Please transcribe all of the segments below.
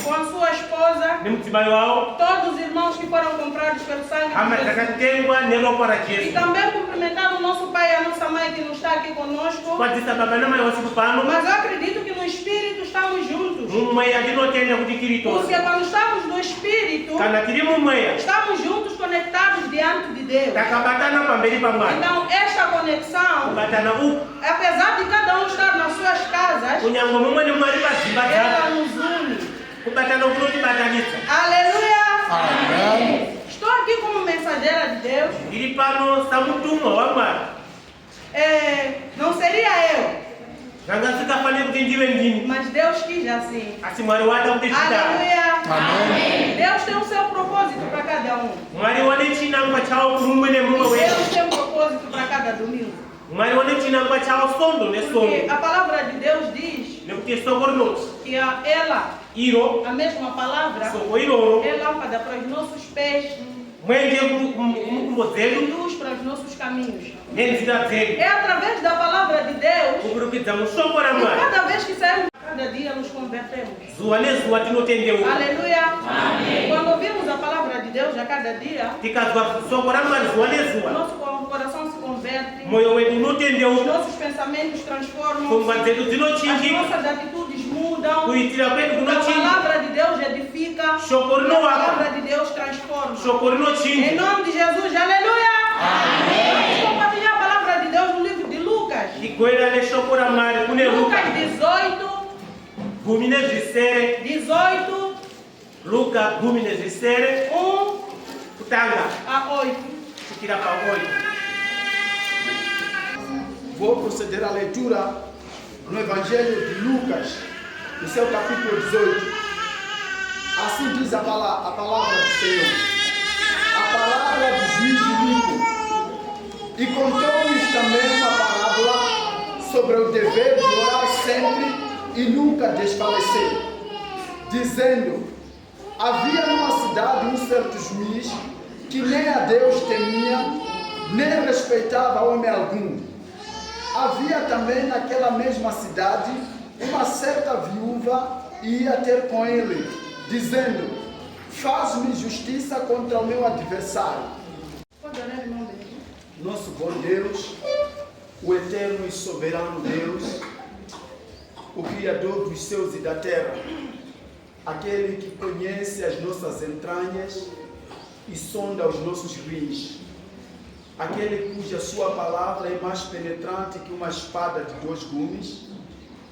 com a sua esposa, todos os irmãos que foram comprados pelo sangue de Jesus. E também cumprimentar o nosso pai e a nossa mãe que não está aqui conosco. Mas eu acredito que no Espírito estamos juntos. Porque quando estamos no Espírito, estamos juntos, conectados diante de Deus. Então esta conexão, apesar de cada um estar nas suas casas, ela nos une. Aleluia! Amém. Estou aqui como mensageira de Deus. Não seria eu, mas Deus quis assim. Aleluia! Amém. Deus tem o seu propósito para cada um. Deus tem um propósito para cada domingo. Porque a palavra de Deus diz que ela, a mesma palavra, é lâmpada para os nossos pés e luz para os nossos caminhos. É através da palavra de Deus que cada vez que saímos, cada dia nos convertemos. Aleluia! Amém. Quando ouvimos a palavra de Deus a cada dia, nosso coração se converte, os nossos pensamentos transformam, as nossas atitudes mudam, a palavra de Deus edifica, a palavra de Deus transforma. Em nome de Jesus, aleluia! Amém. Vamos compartilhar a palavra de Deus no livro de Lucas. Lucas 18. 1 a 8. Vou proceder à leitura no Evangelho de Lucas, no seu capítulo 18. Assim diz a palavra do Senhor, a palavra do juiz rico. E contou-lhes também uma parábola sobre o dever de orar sempre e nunca desfalecer, dizendo: havia numa cidade um certo juiz que nem a Deus temia, nem respeitava homem algum. Havia também naquela mesma cidade uma certa viúva e ia ter com ele, dizendo: faz-me justiça contra o meu adversário. Nosso bom Deus, o eterno e soberano Deus, o Criador dos céus e da terra, aquele que conhece as nossas entranhas e sonda os nossos rins, aquele cuja sua palavra é mais penetrante que uma espada de 2 gumes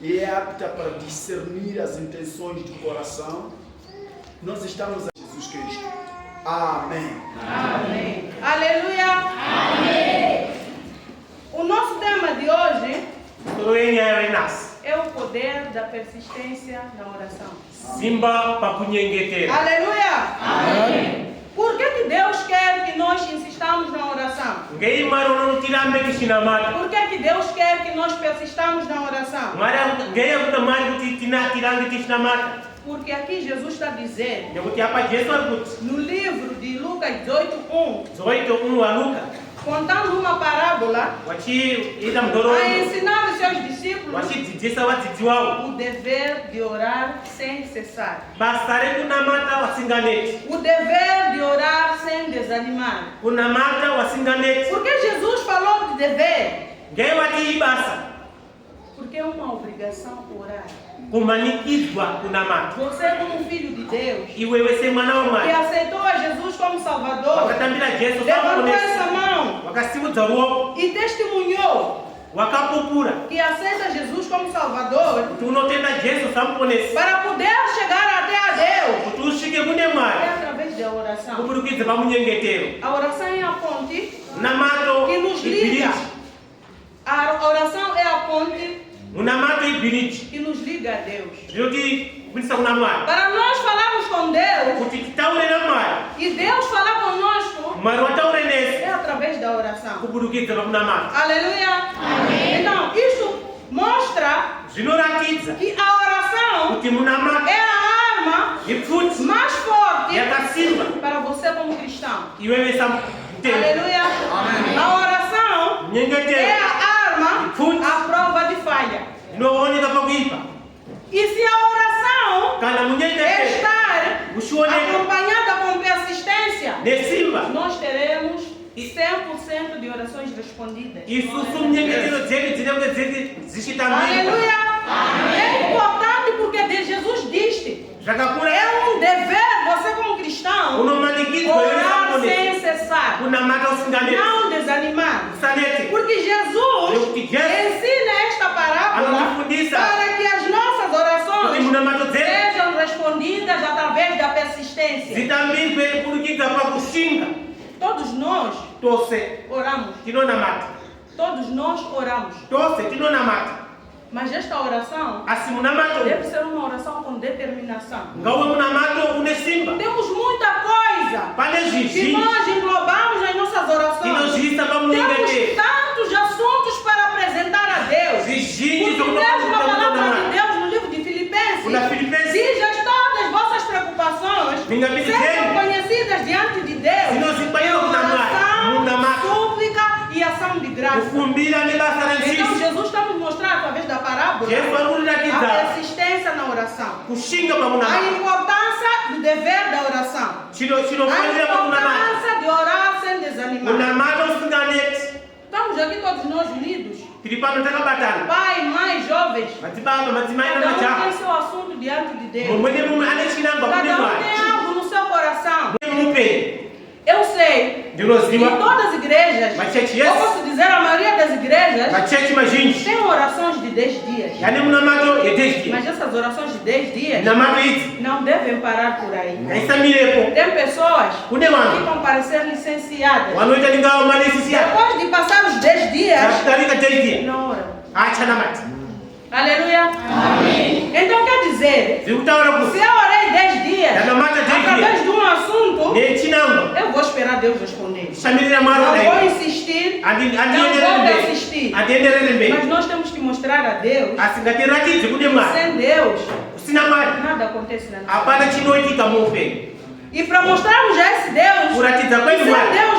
e é apta para discernir as intenções do coração, nós estamos a Jesus Cristo. Amém. Amém. Aleluia. Amém. O nosso tema de hoje é o poder da persistência na oração. Aleluia. Amém. Por que Deus quer que nós insistamos na oração? Por que Deus quer que nós persistamos na oração? Porque aqui Jesus está dizendo, no livro de Lucas 18:1, contando uma parábola, a ensinar os seus discípulos o dever de orar sem cessar, o dever de orar sem desanimar. Por que Jesus falou de dever? Porque é uma obrigação orar. Você, como filho de Deus, que aceitou a Jesus como Salvador, levantou essa mão e testemunhou que aceita Jesus como Salvador para poder chegar até a Deus. É através da oração. A oração é a ponte que nos liga. A oração é a ponte que nos liga a Deus. Para nós falarmos com Deus e Deus falar conosco, é através da oração. Aleluia. Amém. Então, isso mostra que a oração é a arma mais forte para você como cristão. Aleluia. Amém. A oração é a arma à prova de falha. E se a oração estar acompanhada com persistência, nós teremos 100% de orações respondidas. Aleluia! É importante porque Jesus disse: é um dever, você como cristão, orar sem cessar, não desanimar. Porque Jesus ensina esta parábola para que as nossas orações sejam respondidas através da persistência. Todos nós oramos. Todos nós oramos. Mas esta oração deve ser uma oração com determinação. Temos muita coisa que nós englobamos nas nossas orações. Temos tantos assuntos para apresentar a Deus. Porque mesmo a palavra de Deus no livro de Filipenses diz: todas as vossas preocupações sejam conhecidas diante de Deus em oração, súplica e ação de graça. Então Jesus está nos mostrando através da parábola a persistência na oração, a importância do dever da oração, a importância de orar sem desanimar. Estamos aqui todos nós unidos, pai, mãe, jovens. Cada um tem seu assunto diante de Deus. Cada um tem algo no seu coração. Eu sei que todas as igrejas, eu posso dizer a maioria das igrejas, tem orações de 10 dias. Mas essas orações de 10 dias não devem parar por aí. Tem pessoas que vão parecer licenciadas. Depois de passar os 10 dias, não oram. Aleluia. Amém. Então quer dizer, se eu orei 10 dias através de um assunto, eu vou esperar Deus responder. Não vou insistir, não vou persistir. Mas nós temos que mostrar a Deus que sem Deus nada acontece na nossa vida. E para mostrarmos a esse Deus que sem Deus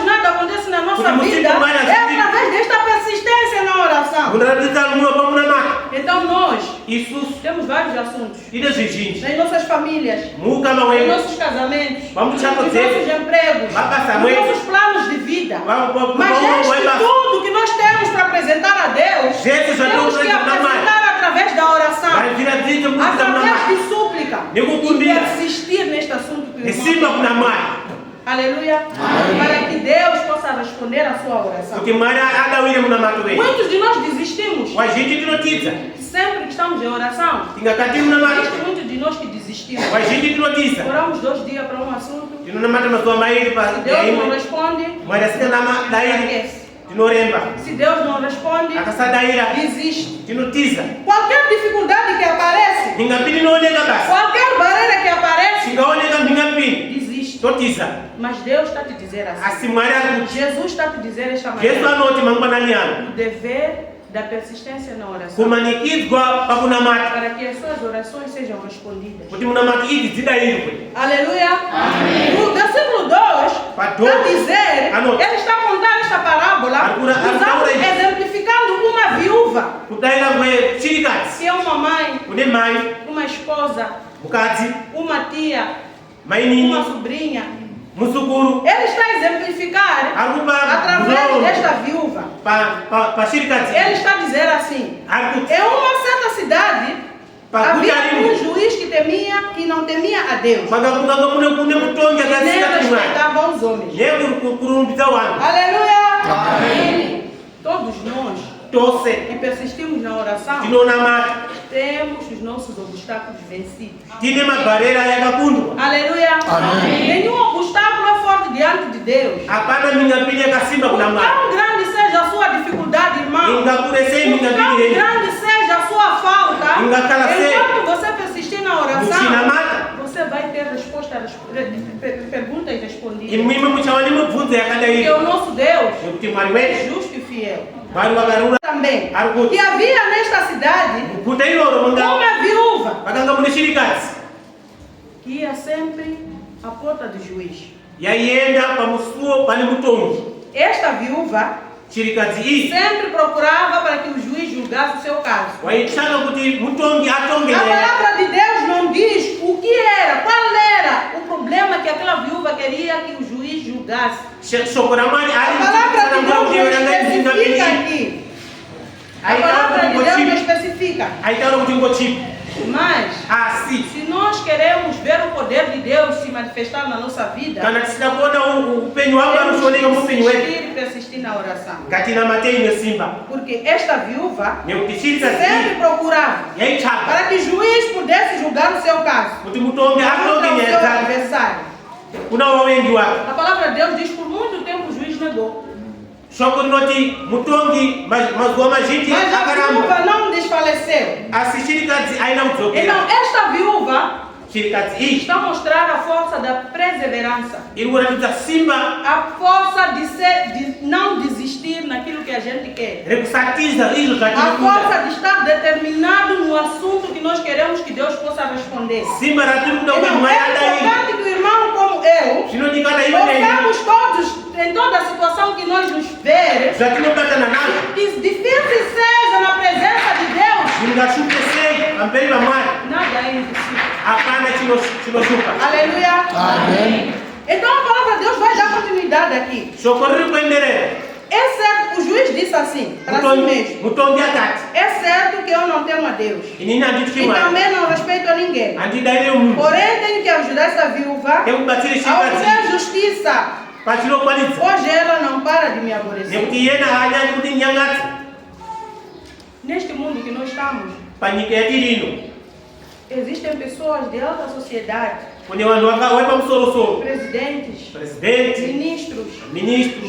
nada acontece na nossa vida, é através desta persistência na oração. Então nós temos vários assuntos nas nossas famílias, nos nossos casamentos, nos nossos empregos, nos nossos planos de vida. Mas tudo que nós temos para apresentar a Deus, temos que apresentar através da oração, através de súplica, e persistir neste assunto que o irmão. Aleluia. Para que Deus possa responder a sua oração. Muitos de nós desistimos. Sempre que estamos em oração, existe muitos de nós que desistimos. Oramos 2 dias para um assunto. Se Deus não responde, enfraquece. Se Deus não responde, desiste. Qualquer dificuldade que aparece, qualquer barreira que aparece, desiste. Mas Deus está te dizendo assim. Jesus está te dizendo esta manhã. O dever da persistência na oração, para que as suas orações sejam respondidas. Aleluia. Amém. No versículo 2 está dizer, ele está contando esta parábola exemplificando uma viúva, que é uma mãe, uma esposa, uma tia, uma sobrinha. Ele está a exemplificar através desta viúva. Ele está a dizer assim: em uma certa cidade havia um juiz que não temia a Deus, nem respeitava os homens. Aleluia. Amém. Todos nós que persistimos na oração, temos os nossos obstáculos vencidos. Aleluia. Amém. Nenhum obstáculo é forte diante de Deus. Quão grande seja a sua dificuldade, irmão, quão grande seja a sua falta, enquanto você persistir na oração, você vai ter perguntas respondidas. Porque o nosso Deus é justo e fiel. Também, que havia nesta cidade uma viúva que ia sempre à porta do juiz. Esta viúva sempre procurava para que o juiz julgasse o seu caso. A palavra de Deus não não diz o que era, qual era o problema que aquela viúva queria que o juiz julgasse. A palavra de Deus não especifica aqui. A palavra de Deus não especifica. Mas, se nós queremos ver o poder de Deus se manifestar na nossa vida, temos que persistir na oração. Porque esta viúva sempre procurava para que o juiz pudesse julgar o seu caso contra o seu adversário. A palavra de Deus diz: por muito tempo o juiz negou. Mas a viúva não desfaleceu. Então esta viúva está a mostrar a força da perseverança, a força de não desistir naquilo que a gente quer, a força de estar determinado no assunto que nós queremos que Deus possa responder. Então, é importante que o irmão como eu possamos todos, em toda a situação que nós nos vermos, que difícil seja na presença de Deus, nada é impossível. Aleluia. Amém. Então a palavra de Deus vai dar continuidade aqui. É certo, o juiz disse assim para si mesmo: é certo que eu não temo a Deus e também não respeito a ninguém. Porém tenho que ajudar essa viúva a obter justiça, hoje ela não para de me aborrecer. Neste mundo que nós estamos, existem pessoas de alta sociedade, presidentes, ministros,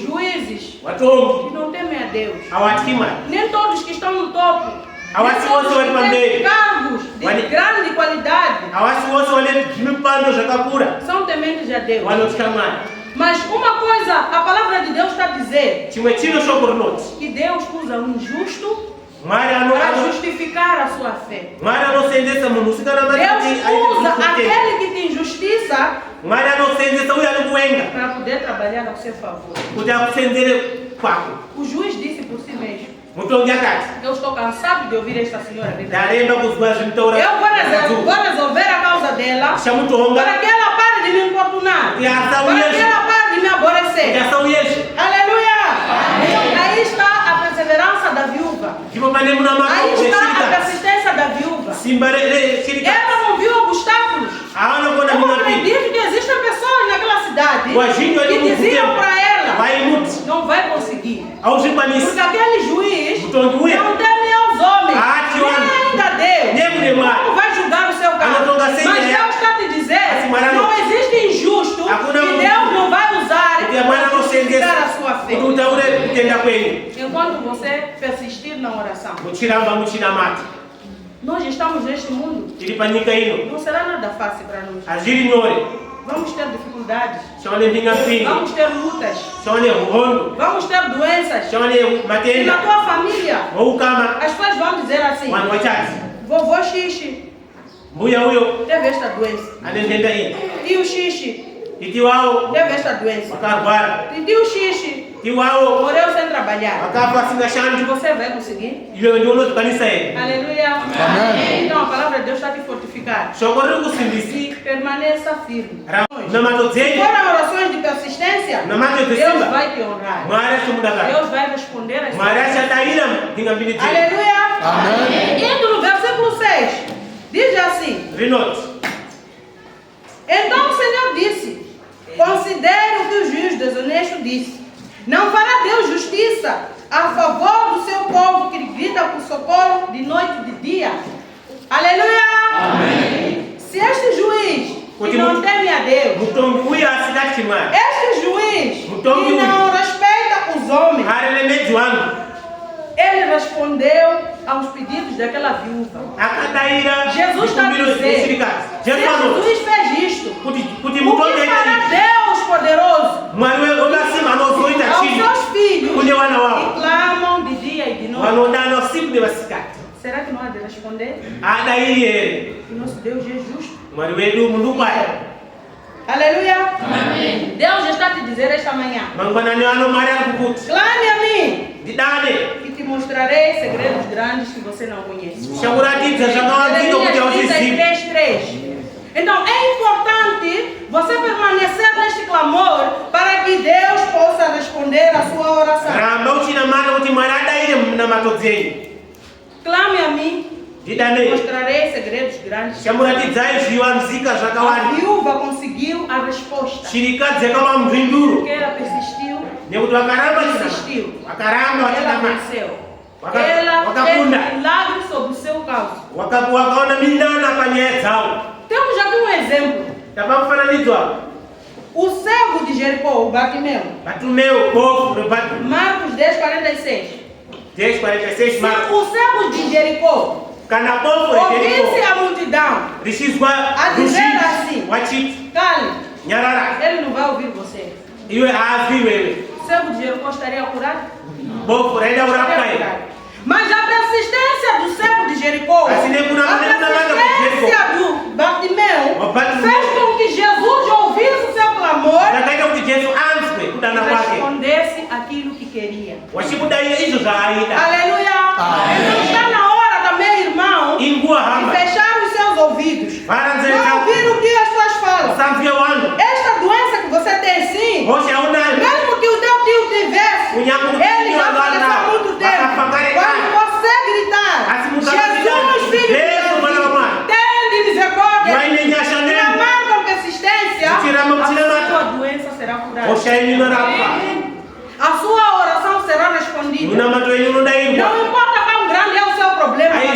juízes, que não temem a Deus. Nem todos que estão no topo, nem todos que têm cargos de grande qualidade, são tementes a Deus. Mas uma coisa, a palavra de Deus está a dizer que Deus usa o injusto para justificar a sua fé. Deus usa aquele que tem justiça para poder trabalhar ao seu favor. O juiz disse por si mesmo: eu estou cansado de ouvir esta senhora. Eu vou resolver a causa dela para que ela pare de me importunar, para que ela pare de me aborrecer. Aleluia! Então, aí está a perseverança da viúva. Aí está a persistência da viúva. Ela não viu obstáculos. Eu acredito que existem pessoas naquela cidade que diziam para ela: não vai conseguir, porque aquele juiz não teme aos homens, nem ainda Deus. Como vai julgar o seu caso? Mas Deus está te dizendo: não existe injusto que Deus não vai usar para justificar a sua fé. Enquanto você persistir na oração, nós estamos neste mundo, não será nada fácil para nós. Vamos ter dificuldades, vamos ter lutas, vamos ter doenças. E na tua família, as pessoas vão dizer assim: vovô Xixi teve esta doença, tio Xixi teve esta doença, e tio Xixi morreu sem trabalhar. E você vai conseguir? Aleluia. Amém. Então a palavra de Deus está te fortificando. Permaneça firme. Se forem orações de persistência, Deus vai te honrar. Deus vai responder às suas. Aleluia. Amém. Indo no versículo 6, diz assim: então o Senhor disse: considere o que o juiz desonesto disse. Não fará Deus justiça a favor do seu povo que grita por socorro de noite e de dia? Aleluia! Amém. Se este juiz que não teme a Deus, este juiz que não respeita os homens, ele respondeu aos pedidos daquela viúva. Jesus está dizendo: se Jesus fez isto, o que fará Deus poderoso aos seus filhos que clamam de dia e de noite? Será que não há de responder? Que nosso Deus é justo. Aleluia. Amém. Deus está a te dizer esta manhã: clame a mim e te mostrarei segredos grandes que você não conhece. Jeremias 33:3. Então é importante você permanecer neste clamor para que Deus possa responder a sua oração. Clame a mim. Mostrarei segredos grandes. A viúva conseguiu a resposta. Porque ela persistiu. Ela venceu. Ela fez milagre sobre o seu caso. Temos aqui um exemplo. O cego de Jericó, o Bartimeu. Marcos 10:46. Se o cego de Jericó ouvisse a multidão a dizer assim: cale, ele não vai ouvir você. O cego de Jericó estaria curado? Mas a persistência do cego de Jericó, a persistência do Bartimeu, fez com que Jesus ouvisse o seu clamor e respondesse aquilo que queria. Aleluia! Então está na hora também, irmão, de fechar os seus ouvidos. Não ouvir o que as pessoas falam. Esta doença que você tem sim, mesmo que o teu tio tivesse, ele já faleceu há muito tempo. Quando você gritar, Jesus, Filho de Deus, tem misericórdia, clamar com persistência, a sua doença será curada. A sua oração será respondida. Não importa quão grande é o seu problema. Clama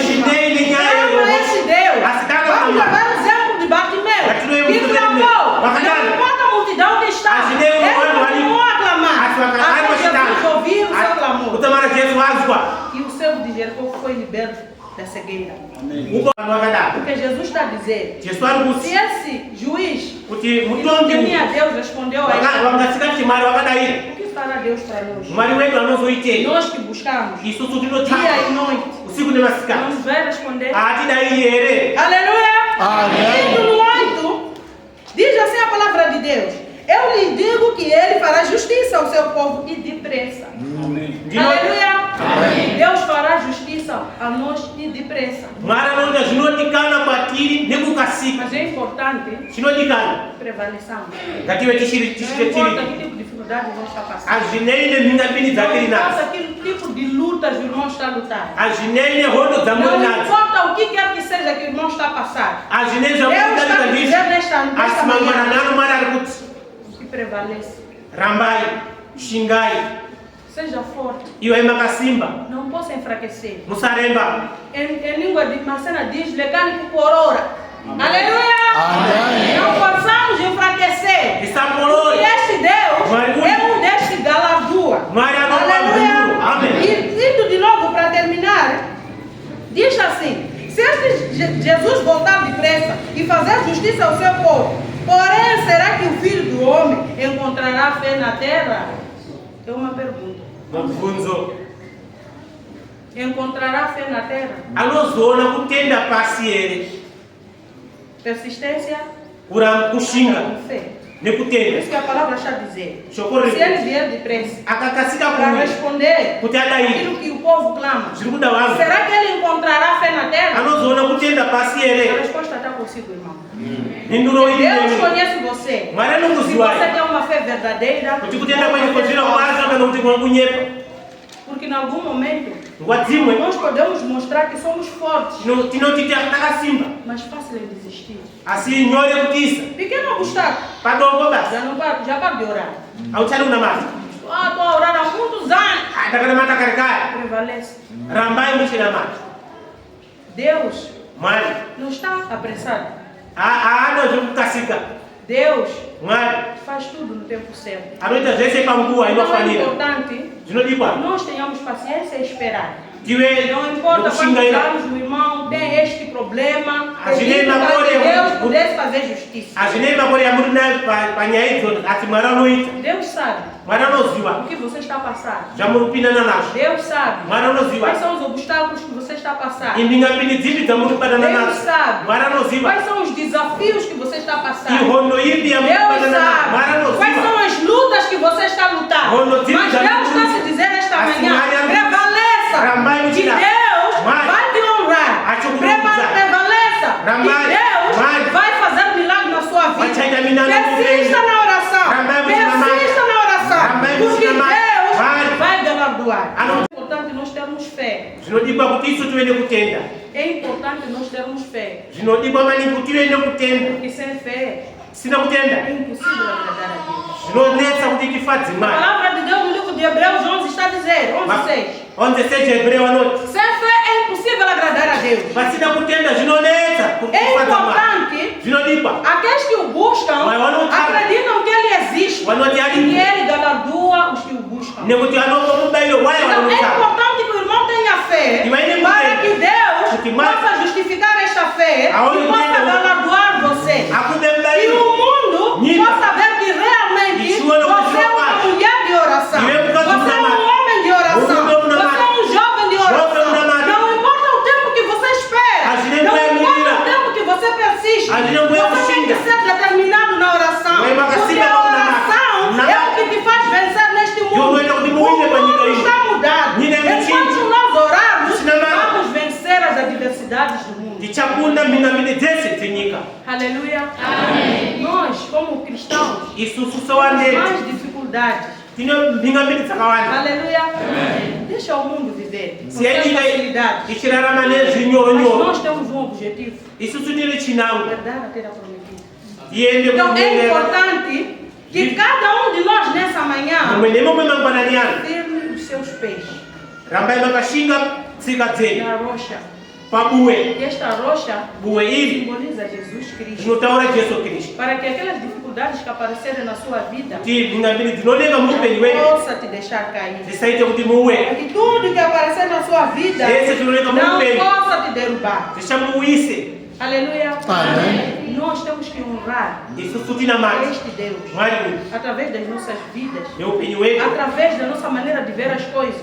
esse Deus. Vamos levar o exemplo de Bartimeu, que clamou. Não importa a multidão que está, ele continuou a clamar. Até Jesus ouvir o seu clamor. E o cego de Jericó foi liberto da cegueira. Porque Jesus está dizendo: se esse juiz que não temia Deus respondeu a ele, o que fará Deus para nós? Nós que buscamos dia e noite, vamos ver responder. Aleluia! Capítulo 8 diz assim a palavra de Deus: eu lhe digo que ele fará justiça ao seu povo e depressa. Aleluia! Deus fará justiça a nós e depressa. Mas é importante prevaleçamos. Não importa que tipo de dificuldade vão estar passando. Não importa que tipo de lutas o irmão está lutando. Não importa o que quer que seja que o irmão está passando. Deus está dizendo nesta manhã que prevaleça. Seja forte. Não possa enfraquecer. Em língua de Macena diz: lecânico por hora. Aleluia! Não possamos enfraquecer. E este Deus é um Deus que galardua. Aleluia! E indo de novo para terminar, diz assim: se Jesus voltar depressa e fazer justiça ao seu povo, porém, será que o Filho do Homem encontrará fé na terra? É uma pergunta. Encontrará fé na terra? Persistência. Fé. Por isso que a palavra está dizendo: se ele vier depressa para responder aquilo que o povo clama, será que ele encontrará fé na terra? A resposta está consigo, irmão. Deus conhece você. Se você tem uma fé verdadeira, porque em algum momento nós podemos mostrar que somos fortes, mas fácil é desistir. Pequeno obstáculo, já para de orar. Estou a orar há muitos anos. Prevalece. Deus não está apressado. Deus faz tudo no tempo certo. Então é importante nós tenhamos paciência e esperar. Não importa quantos anos o irmão tem este problema, Deus pudesse fazer justiça. Deus sabe o que você está passando. Deus sabe quais são os obstáculos que você está passando. Deus sabe quais são os desafios que você está passando. Deus sabe quais são as lutas que você está lutando. Mas Deus está se dizendo esta manhã: prevaleça, que Deus vai te honrar. Prevaleça, que Deus vai fazer galardoar. É importante nós termos fé. É importante nós termos fé. Porque sem fé é impossível agradar a Deus. A palavra de Deus no livro de Hebreus 11 está a dizer, 11:6. Sem fé é impossível agradar a Deus. É importante aqueles que o buscam acreditam que Ele existe e Ele galardoa os que o buscam. Então é importante que o irmão tenha fé para que Deus possa justificar esta fé e possa galardoar você. E o mundo possa ver que realmente você é uma mulher de oração. Você é um homem de oração. Você é um jovem de oração. Não importa o tempo que você espera. Não importa o tempo que você persiste. Você tem que ser determinado na oração. Porque a oração é o que te faz vencer neste mundo. O mundo está mudado. Enquanto nós orarmos, vamos vencer as adversidades do mundo. Aleluia. Amém. Nós, como cristãos, temos mais dificuldades. Aleluia. Amém. Deixa o mundo viver. Com facilidade. Mas nós temos um objetivo. Herdar a terra prometida. Então é importante que cada um de nós nessa manhã firme os seus pés na rocha. E esta rocha simboliza Jesus Cristo. Para que aquelas dificuldades que aparecerem na sua vida não possa te deixar cair. Para que tudo que aparecer na sua vida não possa te derrubar. Aleluia. Amém. Nós temos que honrar este Deus através das nossas vidas, através da nossa maneira de ver as coisas.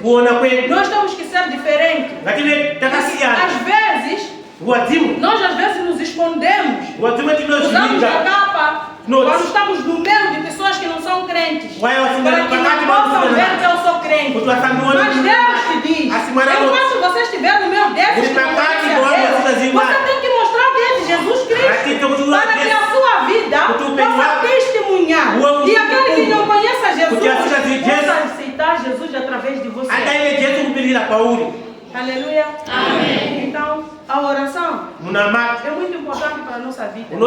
Nós temos que ser diferentes. Nós às vezes nos escondemos, usamos a capa quando estamos no meio de pessoas que não são crentes, para que não possam ver que eu sou crente. Mas Deus te diz, enquanto você estiver no meio desses que não conhecem a Deus, você tem que mostrar que é de Jesus Cristo, para que a sua vida possa testemunhar. E aquele que não conhece a Jesus possa aceitar Jesus através de você. Aleluia. Amém. Então, a oração é muito importante para a nossa vida. E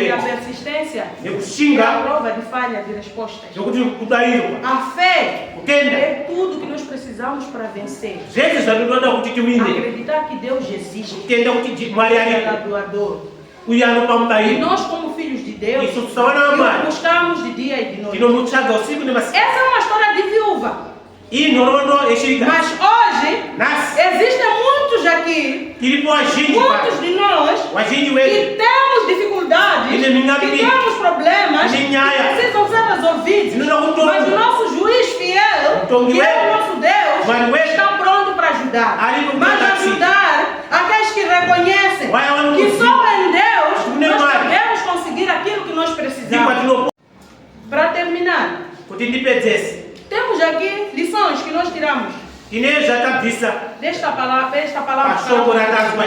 a persistência é a prova de falha de respostas. A fé é tudo que nós precisamos para vencer. Acreditar que Deus existe. É doador. E nós, como filhos de Deus, buscamos de dia e de noite. Essa é uma história de viúva. Mas hoje existem muitos aqui, muitos de nós que temos dificuldades, que temos problemas que precisam ser resolvidos. Mas o nosso juiz fiel, que é o nosso Deus, está pronto para ajudar. Mas ajudar aqueles que reconhecem que só em Deus nós podemos conseguir aquilo que nós precisamos. Para terminar, temos aqui lições que nós tiramos desta palavra que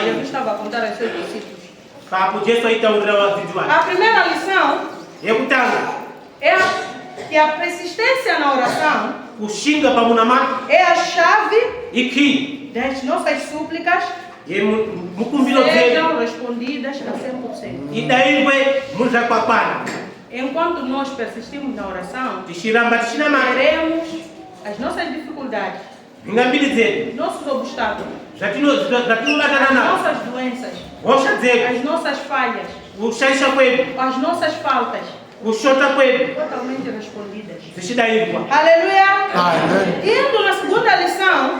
Jesus estava a contar aos seus discípulos. A primeira lição é que a persistência na oração é a chave das nossas súplicas sejam respondidas a 100%. Enquanto nós persistimos na oração, teremos as nossas dificuldades, nossos obstáculos, as nossas doenças, as nossas falhas, as nossas faltas totalmente respondidas. Aleluia! Indo na segunda lição,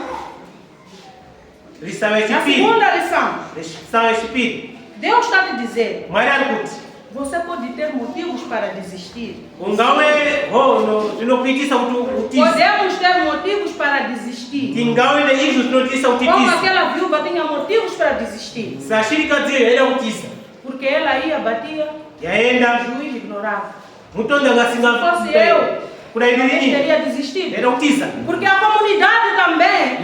Deus está te dizendo, você pode ter motivos para desistir. Podemos ter motivos para desistir. Como aquela viúva tinha motivos para desistir. Porque ela ia, batia, o juiz ignorava. Se fosse eu teria desistido. Porque a comunidade também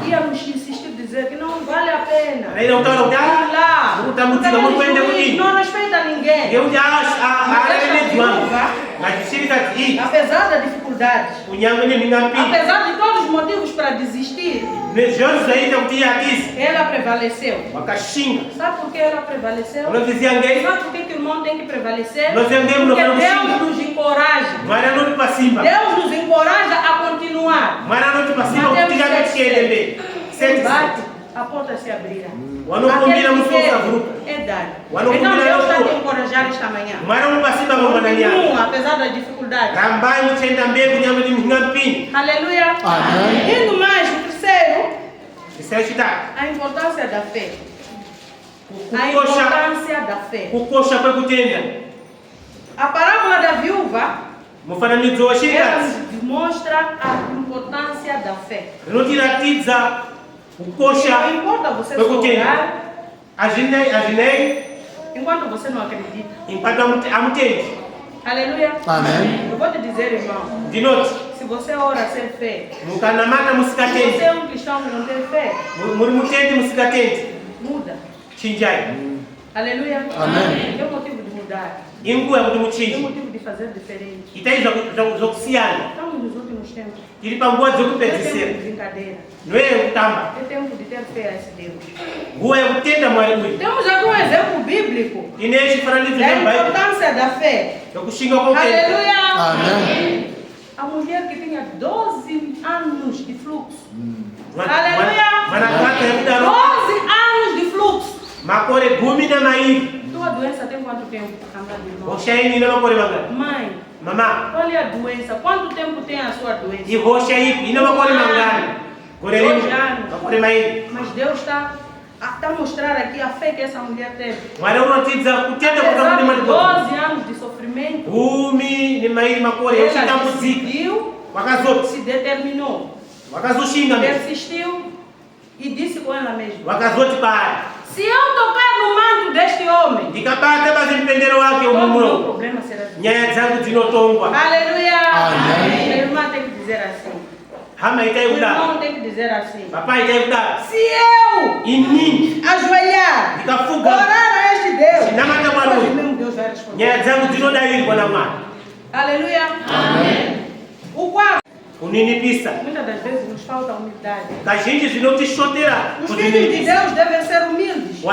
ia nos insistir dizer que não vale a pena. Não respeita ninguém. Mas essa viúva apesar das dificuldades, apesar de todos os motivos para desistir, ela prevaleceu. Sabe por que ela prevaleceu? Sabe por que o irmão tem que prevalecer? Porque Deus nos encoraja. Deus nos encoraja a continuar. Quem bate, a porta se abrirá. Aquele que é dado. Então Deus está te encorajar esta manhã. Continua, apesar das dificuldades. Aleluia. Amém. Indo mais, o terceiro, a importância da fé. A importância da fé. A parábola da viúva, ela nos demonstra a importância da fé. Não importa você orar enquanto você não acredita. Aleluia. Amém. Eu vou te dizer, irmão, se você ora sem fé, se você é um cristão que não tem fé, muda. Aleluia. Amém. Tem motivo de mudar. Tem motivo de fazer diferente. Estamos nos últimos tempos. É tempo de brincadeira. É tempo de ter fé a esse Deus. Temos aqui um exemplo bíblico da importância da fé. Aleluia. Amém. A mulher que tinha 12 anos de fluxo. Aleluia. 12 anos de fluxo. Tua doença tem quanto tempo? Mãe, olha a doença. Quanto tempo tem a sua doença? 2 anos. Mas Deus está a mostrar aqui a fé que essa mulher teve. Apesar de 12 anos de sofrimento, ela decidiu, se determinou, persistiu e disse com ela mesma: se eu tocar no manto deste homem, todo o meu problema será resolvido. Aleluia. Amém. A irmã tem que dizer assim. O irmão tem que dizer assim: se eu ajoelhar, orar a este Deus, hoje mesmo Deus vai responder. Aleluia. Amém. O quarto, muitas das vezes nos falta humildade. Os filhos de Deus devem ser humildes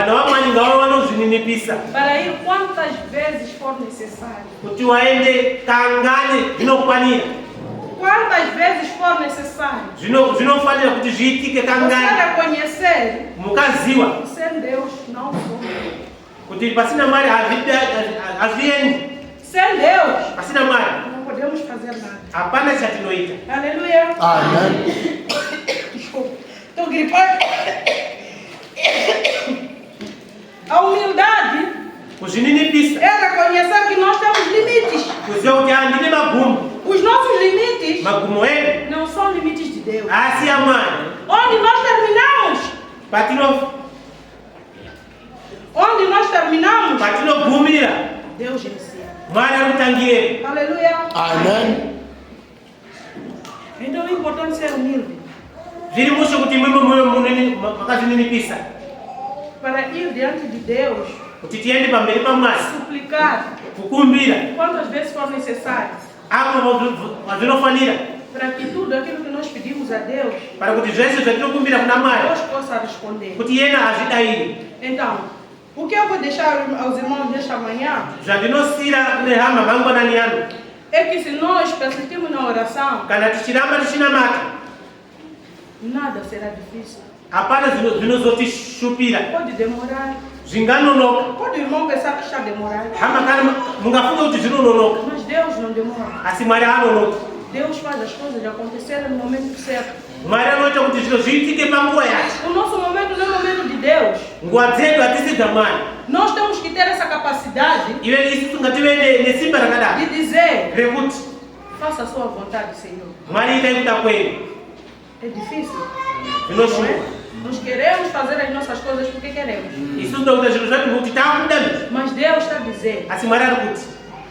para ir quantas vezes for necessário. Quantas vezes for necessário. Você reconhecer sem Deus não sou. Sem Deus não podemos fazer nada. Aleluia. Amém. Estou gripando. A humildade é reconhecer que nós temos limites. Os nossos limites não são limites de Deus. Onde nós terminamos, Deus inicia. Aleluia. Amém. Então é importante ser humilde para ir diante de Deus, suplicar quantas vezes for necessário, para que tudo aquilo que nós pedimos a Deus, Deus possa responder. Então, o que eu vou deixar aos irmãos nesta manhã é que se nós persistirmos na oração, nada será difícil. Pode demorar. Pode o irmão pensar que está demorando. Mas Deus não demora. Deus faz as coisas acontecerem no momento certo. O nosso momento não é o momento de Deus. Nós temos que ter essa capacidade de dizer: faça a sua vontade, Senhor. É difícil? Não é? Nós queremos fazer as nossas coisas porque queremos. Mas Deus está dizendo: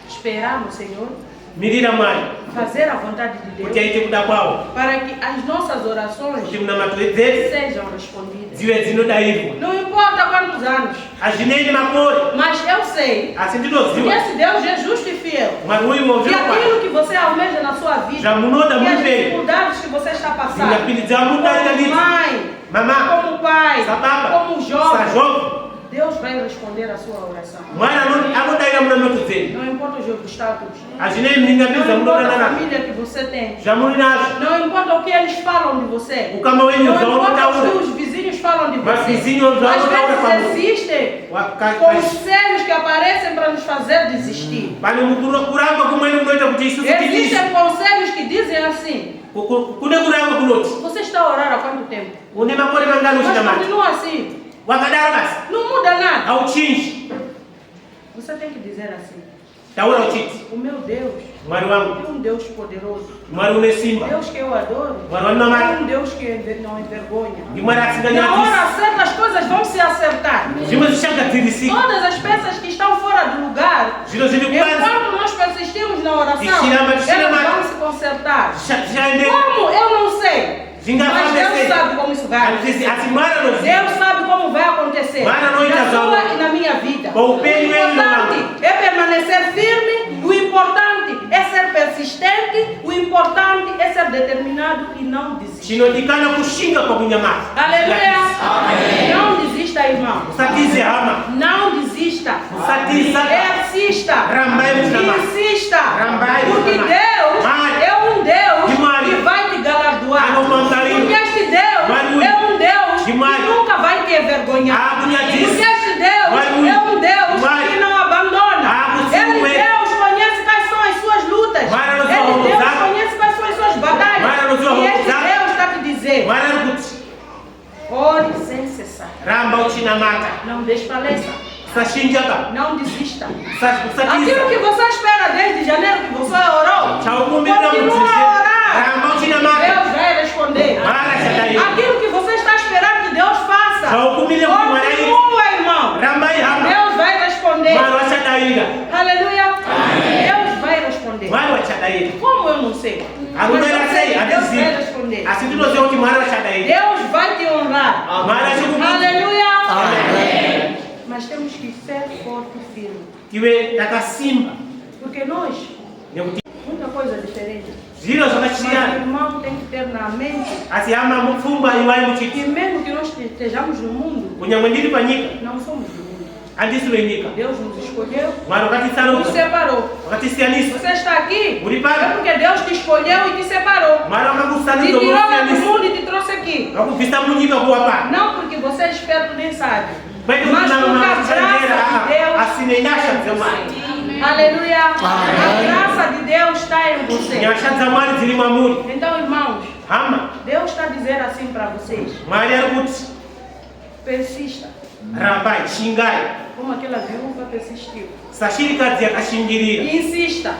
esperar no Senhor fazer a vontade de Deus, para que as nossas orações sejam respondidas. Não importa quantos anos, mas eu sei que esse Deus é justo e fiel. E aquilo que você almeja na sua vida, e as dificuldades que você está passando, como mãe, como pai, como jovem, Deus vai responder a sua oração. Não importa os obstáculos, não importa a família que você tem, não importa o que eles falam de você, não importa o que os vizinhos falam de você. Às vezes existem conselhos que aparecem para nos fazer desistir. Existem conselhos que dizem assim: você está a orar há quanto tempo? Mas continua assim, não muda nada. Você tem que dizer assim: o meu Deus é um Deus poderoso. Deus que eu adoro é um Deus que não envergonha. Na hora certa as coisas vão se acertar. Todas as peças que estão fora do lugar, enquanto nós persistimos na oração, elas vão se consertar. Como? Eu não sei. Mas Deus sabe como isso vai acontecer. Deus sabe como vai acontecer na sua e na minha vida. O importante é permanecer firme, o importante é ser persistente, o importante é ser determinado e não desistir. Aleluia! Não desista, irmão. Não desista. Persista. Insista. Porque Deus é um Deus que vai te galardoar. Porque este Deus é um Deus que nunca vai te envergonhar. Porque este Deus é um Deus que não abandona. Ele, Deus, conhece quais são as suas lutas. Ele, Deus, conhece quais são as suas batalhas. E este Deus está te dizendo: ore sem cessar. Não desfaleça. Não desista. Aquilo que você espera desde janeiro que você orou, continua a orar. Deus vai responder. Aquilo que você está esperando que Deus faça, continua, irmão. Deus vai responder. Aleluia. Deus vai responder. Como eu não sei? Mas eu sei que Deus vai responder. Deus vai te honrar. Aleluia. Mas temos que ser forte e firme. Porque nós, muita coisa diferente. Mas o irmão tem que ter na mente que mesmo que nós estejamos no mundo, não somos do mundo. Deus nos escolheu, nos separou. Você está aqui é porque Deus te escolheu e te separou. Te tirou do mundo e te trouxe aqui. Não porque você é esperto nem sabe, mas porque a graça de Deus está em você. Aleluia! A graça de Deus está em você. Então, irmãos, Deus está dizendo assim para vocês: persista. Como aquela viúva persistiu. Insista.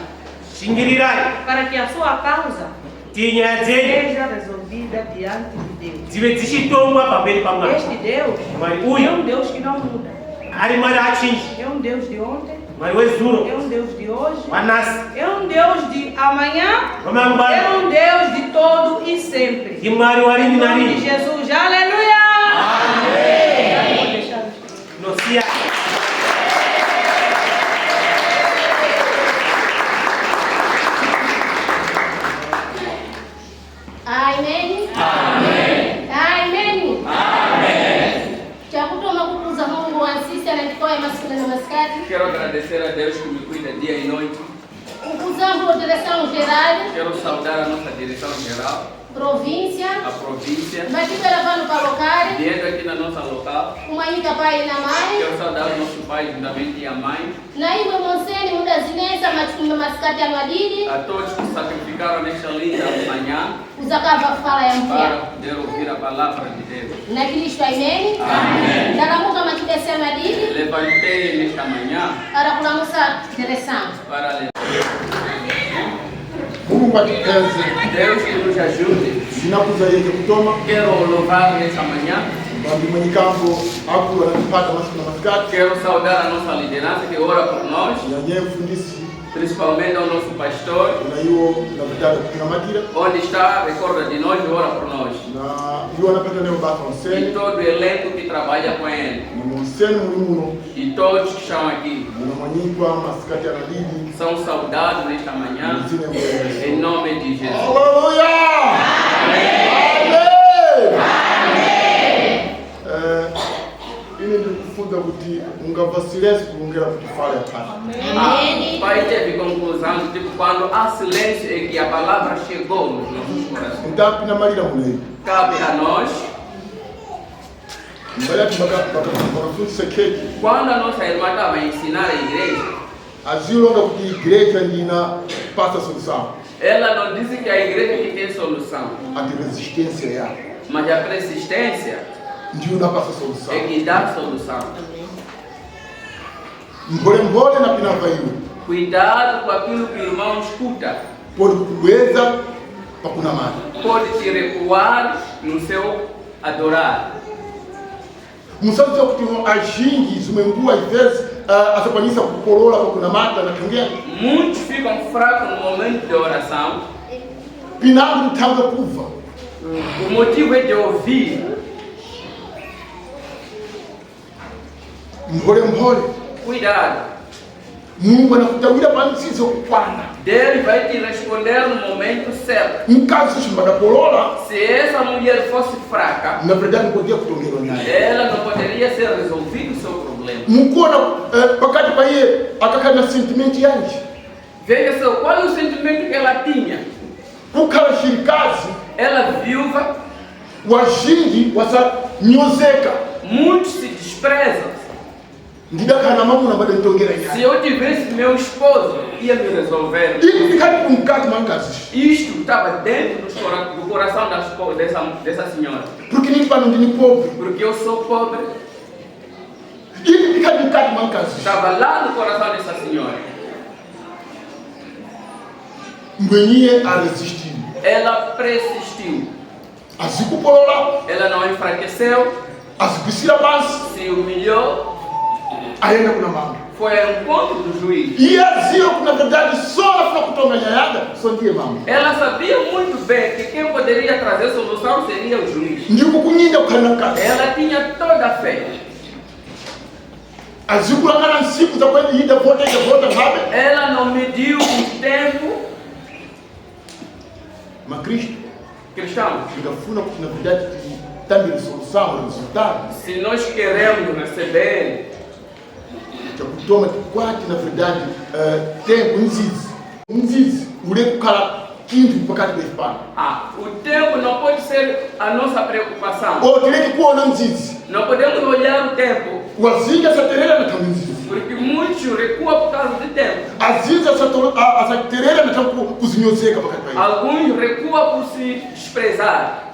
Para que a sua causa seja resolvida diante de Deus. Este Deus é um Deus que não muda. É um Deus de ontem, é um Deus de hoje, é um Deus de amanhã, é um Deus de todo e sempre. Em nome de Jesus, aleluia! Amém! Amém. Amém. Amém. Amém. Quero agradecer a Deus que me cuida dia e noite. Usamos a direção geral. Quero saudar a nossa direção geral. Província. A província. Mas fica levando para o local. Viendo aqui na nossa local. Uma amiga pai e na mãe. Quero saudar o nosso pai juntamente e a mãe. Na Ima Monsene, uma das inências, mas com uma mascate anuadide. A todos que sacrificaram nesta linda manhã. Usa cava fala e para poder ouvir a palavra de Deus. Na Cristo, amém. Amém. Da muca maquidece anuadide. Levantei nesta manhã. Para a nossa direção. Para levar. Deus que nos ajude. Quero louvar nesta manhã. Quero saudar a nossa liderança que ora por nós. Principalmente ao nosso pastor. Onde está, recorda de nós e ora por nós. E todo o elenco que trabalha com ele. E todos que estão aqui. São saudados nesta manhã. Em nome de Jesus. Aleluia! Pai teve conclusão, tipo, quando há silêncio é que a palavra chegou nos nossos corações. Cabe a nós, quando a nossa irmã estava a ensinar a igreja, ela não disse que a igreja que tem solução, mas a persistência é que dá solução. Cuidado com aquilo que o irmão escuta. Pode te recuar no seu adorar. Muitos ficam fracos no momento de oração. O motivo é de ouvir. Cuidado. Deus vai te responder no momento certo. Se essa mulher fosse fraca, ela não poderia ser resolvido o seu problema. Veja só, qual é o sentimento que ela tinha? Ela viúva. Muitos se desprezam. Se eu tivesse meu esposo, ia me resolver. Isto estava dentro do coração dessa senhora. Porque eu sou pobre. Estava lá no coração dessa senhora. Ela persistiu. Ela não enfraqueceu. Se humilhou. Foi ao encontro do juiz. Ela sabia muito bem que quem poderia trazer solução seria o juiz. Ela tinha toda a fé. Ela não mediu o tempo. Cristão, se nós queremos receber, o tempo não pode ser a nossa preocupação. Não podemos olhar o tempo, porque muitos recuam por causa do tempo. Alguns recuam por se desprezar.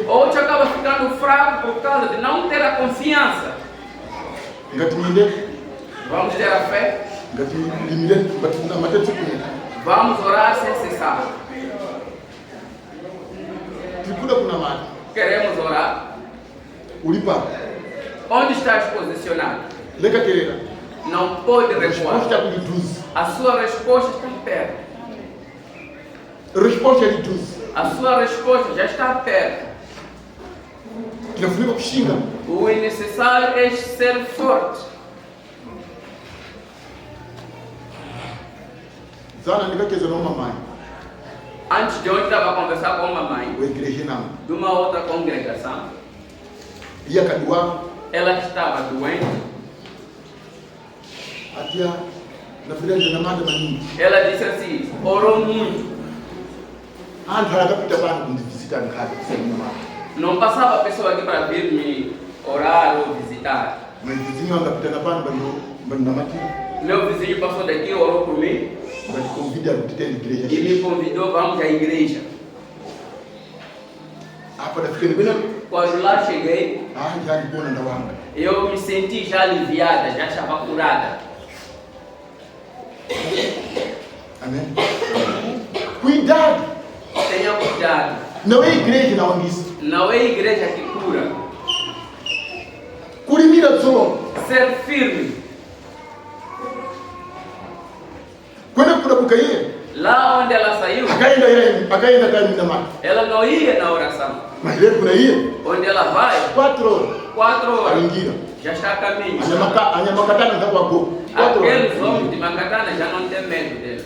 Outro acaba ficando fraco por causa de não ter a confiança. Vamos ter a fé. Vamos orar sem cessar. Queremos orar. Onde estás posicionado? Não pode recuar. A sua resposta está perto. A sua resposta já está perto. O necessário é ser forte. Antes de ontem estava a conversar com uma mãe de uma outra congregação. Ela estava doente. Ela disse assim, orou muito. Não passava a pessoa aqui para vir me orar ou visitar. Meu vizinho passou daqui, orou por mim. E me convidou, vamos à igreja. Quando lá cheguei, eu me senti já aliviada, já estava curada. Amém. Cuidado. Tenha cuidado. Não é igreja não é isso. Não é igreja que cura. Curimira só. ser firme. Quando eu caí, lá onde ela saiu, ela não ia na oração. Mas ele por aí, onde ela vai, 4 horas, já está a caminho. Aqueles homens de Macatana já não tem medo dele.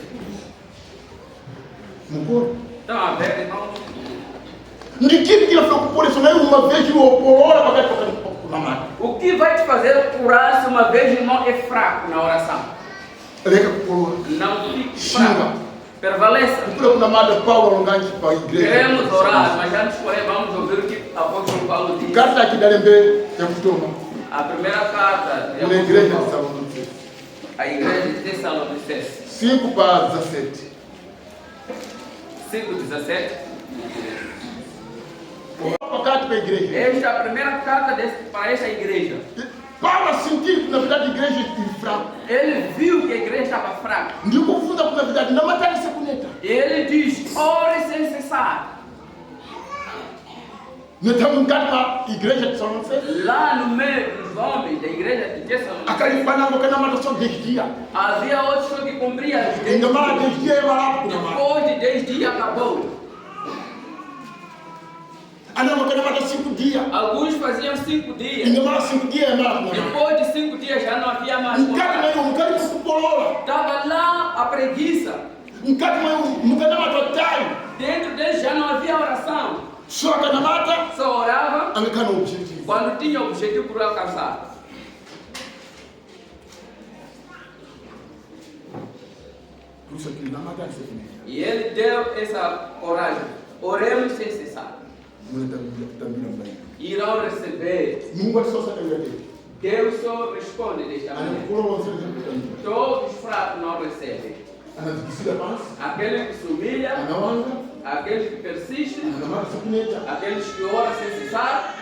Estão a ver, irmão? O que vai te fazer curar se uma vez irmão é fraco na oração? Não fique fraco. Prevaleça. Queremos orar, mas antes porém vamos ouvir o que o apóstolo Paulo diz. A primeira carta da igreja de Tessalonicenses. A igreja de Tessalonicenses. 5:17. 5:17. Esta é a primeira carta para essa igreja. Paulo sentiu que na verdade a igreja estava fraca. Ele viu que a igreja estava fraca. E ele diz: ore sem cessar. Lá no meio dos homens da igreja de Tessalonicenses havia outros que cumpriam os 10 dias. Depois de 10 dias acabou. Alguns faziam 5 dias. Depois de 5 dias já não havia mais. Estava lá a preguiça. Dentro deles já não havia oração. Só orava quando tinha o objetivo por alcançar. E ele deu essa coragem. Oremos sem cessar. Irão receber. Deus só responde desta maneira. Todos os fracos não recebem. Aquele que se humilha, aqueles que persistem, aqueles que oram sem cessar,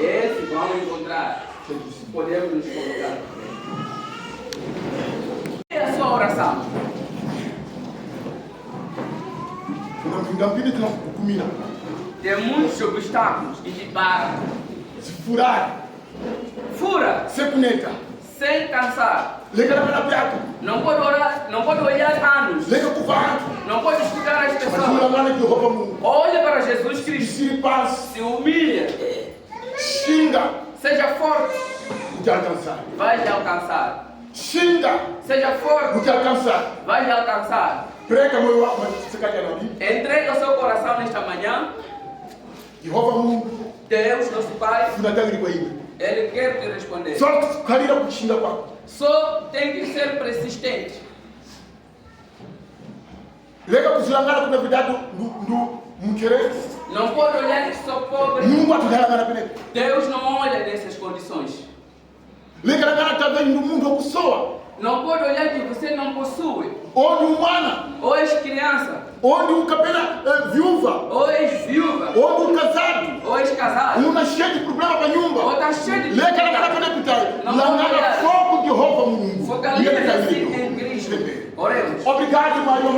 esses vão encontrar. Podemos nos colocar. E a sua oração? Tem muitos obstáculos que te param. Fura. Sem cansar. Não pode orar, não pode olhar anos. Não pode escutar as pessoas. Olha para Jesus Cristo. Se humilha. Seja forte. Vai te alcançar. Seja forte. Vai te alcançar. Entrega o seu coração nesta manhã. Deus, nosso Pai, Ele quer te responder. Só tem que ser persistente. Não pode olhar que sou pobre. Deus não olha nessas condições. Não pode olhar que você não possui. Ou és criança. Ou és viúva. Ou és casado. Ou está cheio de problema para a nyumba. Ou está cheio de fogo de roupa. Focaliza-se em Cristo. Oremos. Obrigado, Maria.